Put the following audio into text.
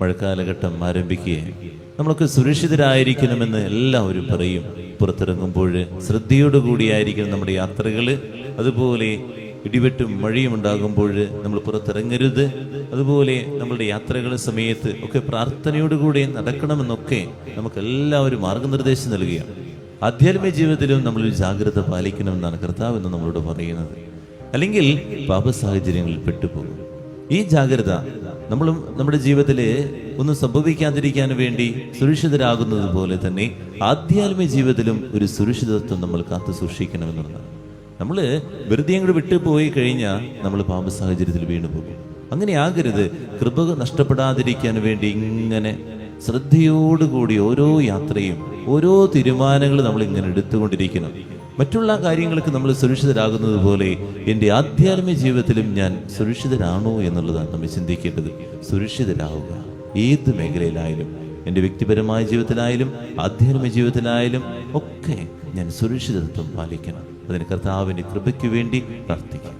മഴക്കാലഘട്ടം ആരംഭിക്കുകയും നമ്മളൊക്കെ സുരക്ഷിതരായിരിക്കണമെന്ന് എല്ലാവരും പറയും. പുറത്തിറങ്ങുമ്പോൾ ശ്രദ്ധയോടുകൂടിയായിരിക്കണം നമ്മുടെ യാത്രകൾ. അതുപോലെ ഇടിവെട്ടും മഴയും ഉണ്ടാകുമ്പോൾ നമ്മൾ പുറത്തിറങ്ങരുത്. അതുപോലെ നമ്മളുടെ യാത്രകളുടെ സമയത്ത് ഒക്കെ പ്രാർത്ഥനയോടുകൂടി നടക്കണമെന്നൊക്കെ നമുക്ക് എല്ലാവരും മാർഗനിർദ്ദേശം നൽകുകയാണ്. ആധ്യാത്മിക ജീവിതത്തിലും നമ്മളൊരു ജാഗ്രത പാലിക്കണമെന്നാണ് കർത്താവ് എന്ന് നമ്മളോട് പറയുന്നത്. അല്ലെങ്കിൽ പാപ സാഹചര്യങ്ങളിൽ പെട്ടുപോകും. ഈ ജാഗ്രത നമ്മളും നമ്മുടെ ജീവിതത്തിൽ ഒന്നും സംഭവിക്കാതിരിക്കാൻ വേണ്ടി സുരക്ഷിതരാകുന്നത് പോലെ തന്നെ ആധ്യാത്മിക ജീവിതത്തിലും ഒരു സുരക്ഷിതത്വം നമ്മൾ കാത്തു സൂക്ഷിക്കണമെന്നുള്ളതാണ്. നമ്മൾ വെറുതെ അങ്ങോട്ട് വിട്ടുപോയി കഴിഞ്ഞാൽ നമ്മൾ പാപ സാഹചര്യത്തിൽ വീണു പോകും. അങ്ങനെ ആകരുത്. കൃപ നഷ്ടപ്പെടാതിരിക്കാൻ വേണ്ടി ഇങ്ങനെ ശ്രദ്ധയോടുകൂടി ഓരോ യാത്രയും ഓരോ തീരുമാനങ്ങളും നമ്മൾ ഇങ്ങനെ എടുത്തുകൊണ്ടിരിക്കണം. മറ്റുള്ള കാര്യങ്ങൾക്ക് നമ്മൾ സുരക്ഷിതരാകുന്നത് പോലെ എൻ്റെ ആധ്യാത്മിക ജീവിതത്തിലും ഞാൻ സുരക്ഷിതരാണോ എന്നുള്ളതാണ് നമ്മൾ ചിന്തിക്കേണ്ടത്. സുരക്ഷിതരാവുക. ഏത് മേഖലയിലായാലും, എൻ്റെ വ്യക്തിപരമായ ജീവിതത്തിലായാലും ആധ്യാത്മിക ജീവിതത്തിലായാലും ഒക്കെ ഞാൻ സുരക്ഷിതത്വം പാലിക്കണം. അതിന് കർത്താവിൻ്റെ കൃപയ്ക്ക് വേണ്ടി പ്രാർത്ഥിക്കാം.